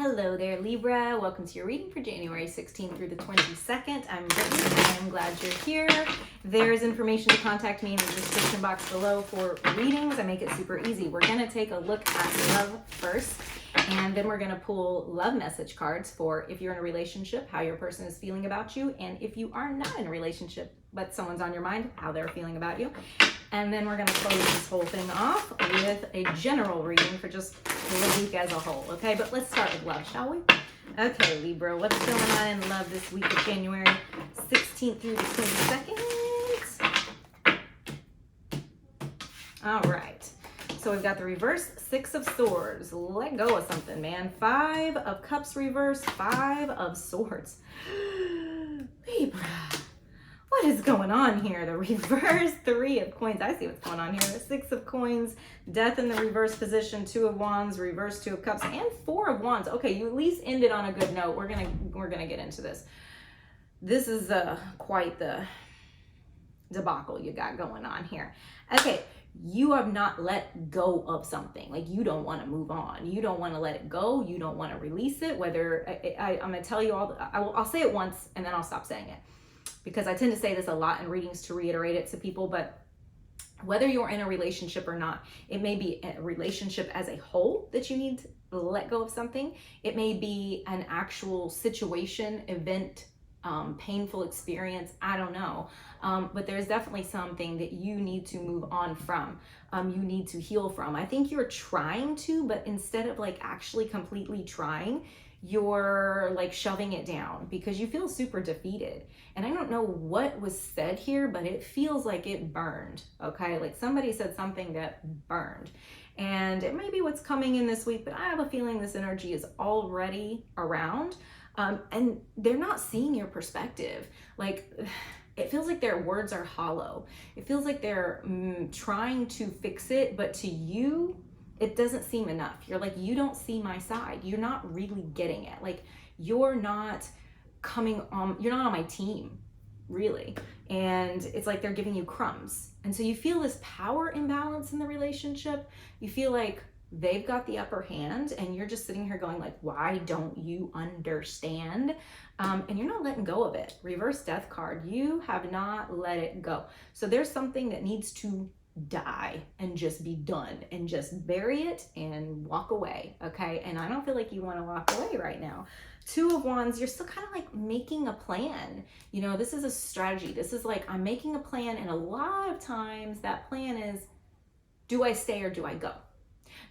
Hello there, Libra. Welcome to your reading for January 16th through the 22nd. I'm Brittany. I'm glad you're here. There's information to contact me in the description box below for readings. I make it super easy. We're going to take a look at love first, and then we're going to pull love message cards for if you're in a relationship, how your person is feeling about you, and if you are not in a relationship, but someone's on your mind, how they're feeling about you. And then we're going to close this whole thing off with a general reading for just the week as a whole, okay? But let's start with love, shall we? Okay, Libra, what's going on in love this week of January 16th through the 22nd? All right. So we've got the reverse Six of Swords. Let go of something, man. Five of Cups reverse, Five of Swords. Libra. What is going on here? The reverse Three of Coins. I see what's going on here. The Six of Coins, Death in the reverse position, Two of Wands, reverse Two of Cups, and Four of Wands. Okay, you at least ended on a good note. We're gonna get into this. This is quite the debacle you got going on here. Okay, you have not let go of something. Like, you don't want to move on. You don't want to let it go. You don't want to release it. Whether I'm gonna tell you all. I'll say it once and then I'll stop saying it, because I tend to say this a lot in readings to reiterate it to people. But whether you're in a relationship or not, it may be a relationship as a whole that you need to let go of something. It may be an actual situation, event, painful experience. I don't know. But there's definitely something that you need to move on from. You need to heal from. I think you're trying to, but instead of like actually completely trying, you're like shoving it down because you feel super defeated. And I don't know what was said here, but it feels like it burned. Okay, like somebody said something that burned, and it may be what's coming in this week, but I have a feeling this energy is already around, and they're not seeing your perspective. Like, it feels like their words are hollow. It feels like they're trying to fix it, but to you, it doesn't seem enough. You're like, you don't see my side. You're not really getting it. Like, you're not coming on, you're not on my team, really. And it's like they're giving you crumbs. And so you feel this power imbalance in the relationship. You feel like they've got the upper hand and you're just sitting here going like, why don't you understand? And you're not letting go of it. Reverse Death card. You have not let it go. So there's something that needs to die and just be done, and just bury it and walk away. Okay, and I don't feel like you want to walk away right now. Two of Wands, you're still kind of like making a plan. You know, this is a strategy. This is like, I'm making a plan, and a lot of times that plan is, do I stay or do I go?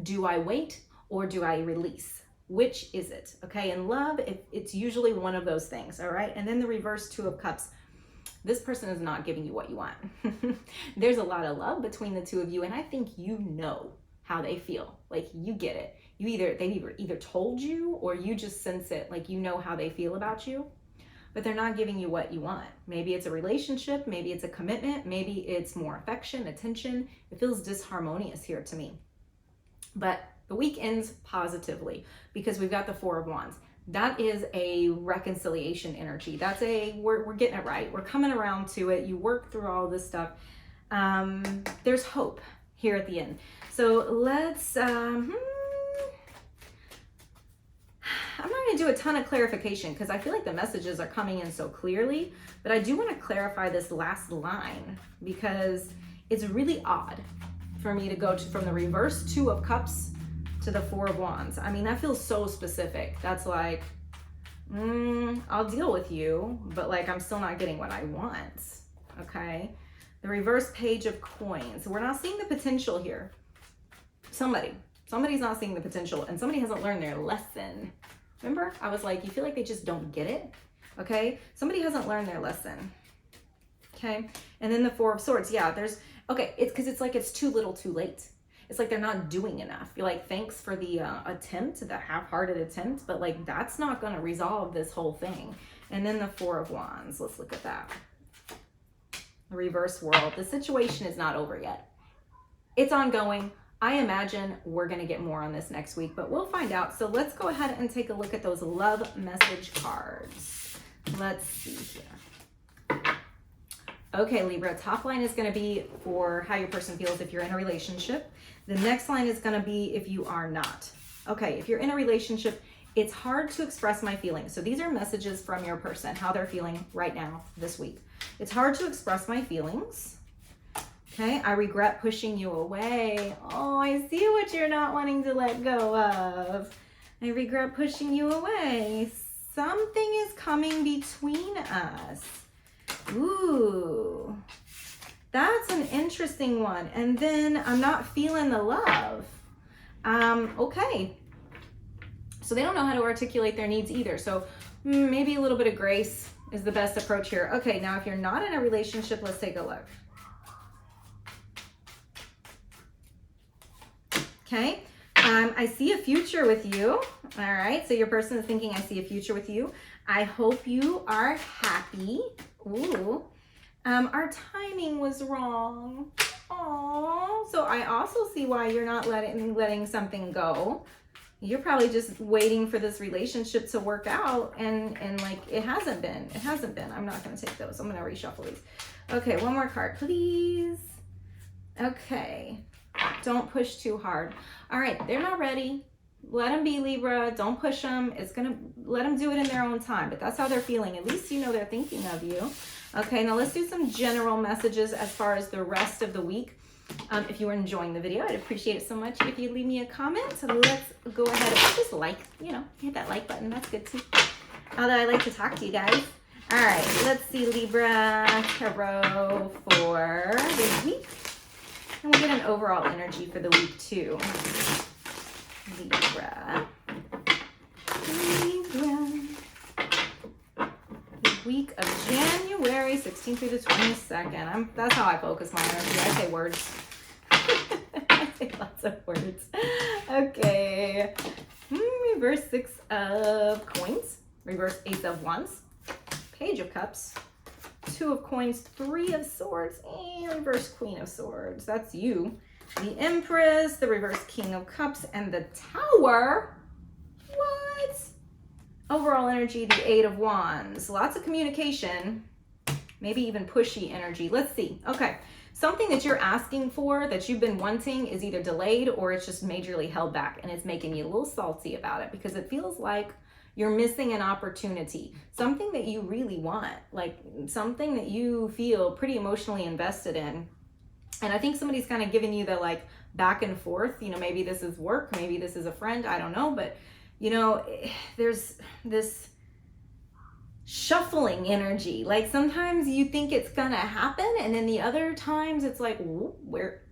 Do I wait or do I release? Which is it? Okay, in love, it's usually one of those things. All right, and then the reverse Two of Cups. This person is not giving you what you want. There's a lot of love between the two of you, and I think you know how they feel. Like, you get it. They either told you, or you just sense it. Like, you know how they feel about you, but they're not giving you what you want. Maybe it's a relationship, maybe it's a commitment, maybe it's more affection, attention. It feels disharmonious here to me. But the week ends positively because we've got the Four of Wands. That is a reconciliation energy. That's we're getting it right. We're coming around to it. You work through all this stuff. There's hope here at the end. So let's, I'm not going to do a ton of clarification because I feel like the messages are coming in so clearly, but I do want to clarify this last line because it's really odd for me to go from the reverse Two of Cups to the Four of Wands. I mean, that feels so specific. That's like, I'll deal with you, but like, I'm still not getting what I want. Okay. The reverse Page of Coins. We're not seeing the potential here. Somebody's not seeing the potential, and somebody hasn't learned their lesson. Remember, I was like, you feel like they just don't get it. Okay. Somebody hasn't learned their lesson. Okay. And then the Four of Swords. Yeah, okay. It's because it's like, it's too little too late. It's like they're not doing enough. You're like, thanks for the attempt, the half-hearted attempt, but like, that's not going to resolve this whole thing. And then the Four of Wands. Let's look at that. The reverse World. The situation is not over yet. It's ongoing. I imagine we're going to get more on this next week, but we'll find out. So let's go ahead and take a look at those love message cards. Let's see here. Okay, Libra, top line is going to be for how your person feels if you're in a relationship. The next line is going to be if you are not. Okay, if you're in a relationship, It's hard to express my feelings. So these are messages from your person, how they're feeling right now this week. It's hard to express my feelings. Okay, I regret pushing you away. Oh, I see what you're not wanting to let go of. I regret pushing you away. Something is coming between us. Ooh, that's an interesting one. And then I'm not feeling the love. Okay. So they don't know how to articulate their needs either. So maybe a little bit of grace is the best approach here. Okay, now if you're not in a relationship, let's take a look. Okay, I see a future with you. All right, so your person is thinking, I see a future with you. I hope you are happy. Ooh, our timing was wrong. Oh, so I also see why you're not letting something go. You're probably just waiting for this relationship to work out, and like it hasn't been. I'm not going to take those. I'm going to reshuffle these. Okay, one more card, please. Okay, don't push too hard. All right, they're not ready. Let them be, Libra. Don't push them. Let them do it in their own time, but that's how they're feeling. At least you know they're thinking of you. Okay, now let's do some general messages as far as the rest of the week. If you were enjoying the video, I'd appreciate it so much if you leave me a comment. So let's go ahead and just hit that like button. That's good too. Although I like to talk to you guys. All right, let's see Libra Tarot for the week. And we'll get an overall energy for the week too. Libra. The week of January 16th through the 22nd. That's how I focus my energy. I say words. I say lots of words. Okay. Reverse 6 of coins. Reverse Ace of Wands. Page of Cups. 2 of coins. 3 of swords. And reverse Queen of Swords. That's you. The Empress. The reverse King of Cups. And the Tower. What? Overall energy, the 8 of Wands. Lots of communication, maybe even pushy energy. Let's see. Okay, something that you're asking for that you've been wanting is either delayed or it's just majorly held back, and it's making you a little salty about it because it feels like you're missing an opportunity. Something that you really want, like something that you feel pretty emotionally invested in. And I think somebody's kind of giving you the like back and forth, maybe this is work, maybe this is a friend, I don't know, but there's this shuffling energy. Like sometimes you think it's gonna happen, and then the other times it's like, where,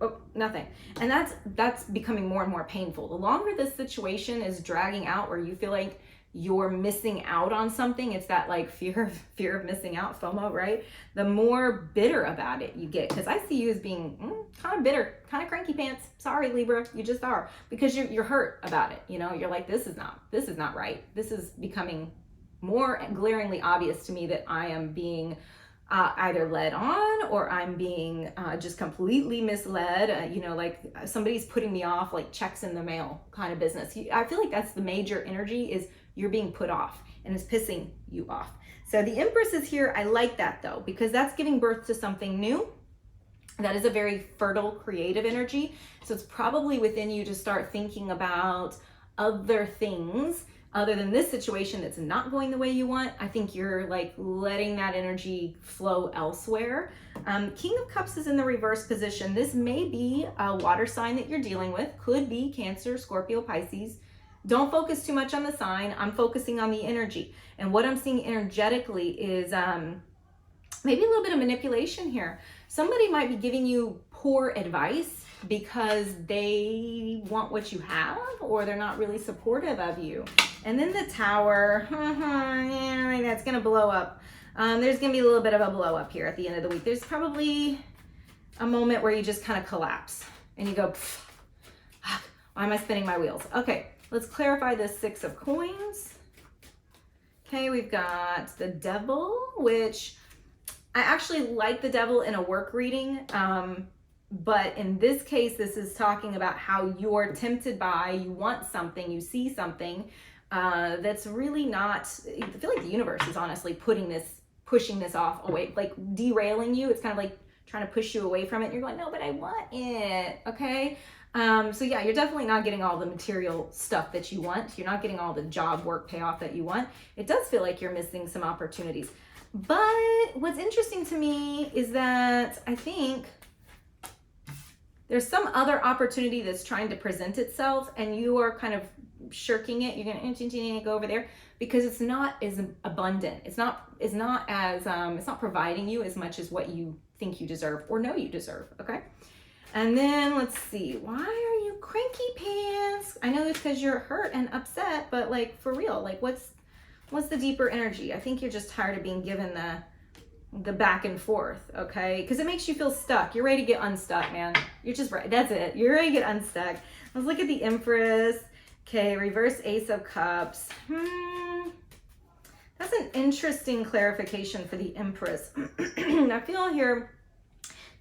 oh, nothing. And that's becoming more and more painful. The longer this situation is dragging out, where you feel like you're missing out on something, it's that like fear of missing out, FOMO, right? The more bitter about it you get, because I see you as being kind of bitter, kind of cranky pants. Sorry, Libra, you just are, because you're hurt about it. You're like, this is not right. This is becoming more glaringly obvious to me that I am being either led on, or I'm being just completely misled. Like somebody's putting me off, like checks in the mail kind of business. I feel like that's the major energy, is you're being put off and it's pissing you off. So the Empress is here. I like that though, because that's giving birth to something new. That is a very fertile, creative energy. So it's probably within you to start thinking about other things other than this situation that's not going the way you want. I think you're like letting that energy flow elsewhere. King of Cups is in the reverse position. This may be a water sign that you're dealing with. Could be Cancer, Scorpio, Pisces. Don't focus too much on the sign. I'm focusing on the energy. And what I'm seeing energetically is maybe a little bit of manipulation here. Somebody might be giving you poor advice because they want what you have, or they're not really supportive of you. And then the Tower, yeah, that's gonna blow up. There's gonna be a little bit of a blow up here at the end of the week. There's probably a moment where you just kind of collapse and you go, why am I spinning my wheels? Okay, let's clarify this 6 of coins. Okay, we've got the Devil, which I actually like the Devil in a work reading. But in this case, this is talking about how you're tempted by, you want something, you see something that's really not, I feel like the universe is honestly pushing this off away, like derailing you. It's kind of like trying to push you away from it. And you're going, no, but I want it, okay? So yeah, you're definitely not getting all the material stuff that you want. You're not getting all the job work payoff that you want. It does feel like you're missing some opportunities. But what's interesting to me is that I think there's some other opportunity that's trying to present itself and you are kind of shirking it. You're going to go over there because it's not as abundant. It's not providing you as much as what you think you deserve or know you deserve. Okay. And then let's see, why are you cranky pants? I know it's because you're hurt and upset, but like for real, like what's the deeper energy? I think you're just tired of being given the back and forth, okay? Because it makes you feel stuck. You're ready to get unstuck, man. You're just right. That's it. You're ready to get unstuck. Let's look at the Empress. Okay, reverse Ace of Cups. That's an interesting clarification for the Empress. I feel here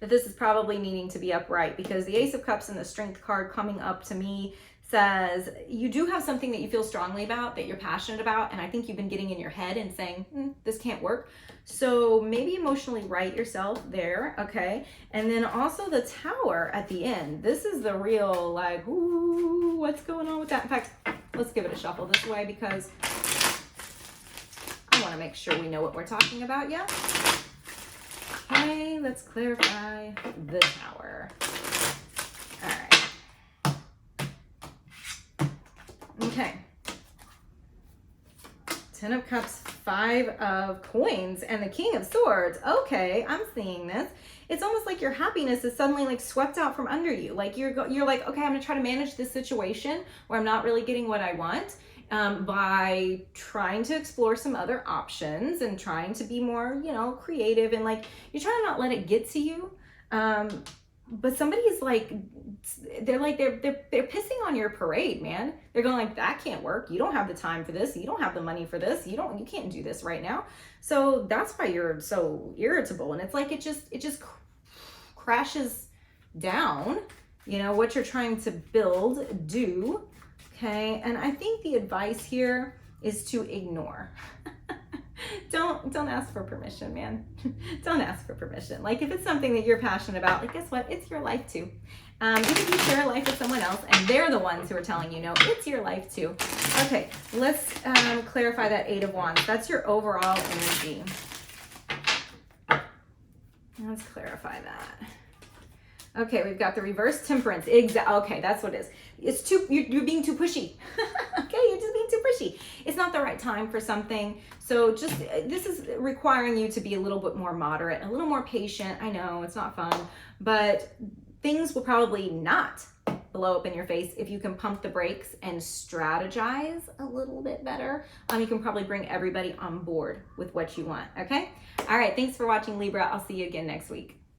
that this is probably needing to be upright because the Ace of Cups and the Strength card coming up to me says you do have something that you feel strongly about, that you're passionate about, and I think you've been getting in your head and saying, this can't work. So maybe emotionally right yourself there, okay? And then also the Tower at the end. This is the real, like, ooh, what's going on with that? In fact, let's give it a shuffle this way because I want to make sure we know what we're talking about, yeah? Okay, let's clarify the Tower. All right. Okay. 10 of Cups, 5 of Coins, and the King of Swords. Okay, I'm seeing this. It's almost like your happiness is suddenly like swept out from under you. Like you're like, okay, I'm gonna try to manage this situation where I'm not really getting what I want. By trying to explore some other options and trying to be more, creative, and like you're trying to not let it get to you. But somebody is like, they're pissing on your parade, man. They're going like, that can't work. You don't have the time for this. You don't have the money for this. You can't do this right now. So that's why you're so irritable. And it's like, it just crashes down, what you're trying to build, do. Okay, and I think the advice here is to ignore. Don't ask for permission, man. Don't ask for permission. Like if it's something that you're passionate about, like guess what? It's your life too. Even if you share a life with someone else and they're the ones who are telling you no, it's your life too. Okay, let's clarify that 8 of Wands. That's your overall energy. Let's clarify that. Okay, we've got the reverse Temperance. Okay, that's what it is. It's you're being too pushy. Okay, you're just being too pushy. It's not the right time for something. So this is requiring you to be a little bit more moderate, a little more patient. I know it's not fun, but things will probably not blow up in your face if you can pump the brakes and strategize a little bit better. You can probably bring everybody on board with what you want, okay? All right, thanks for watching, Libra. I'll see you again next week.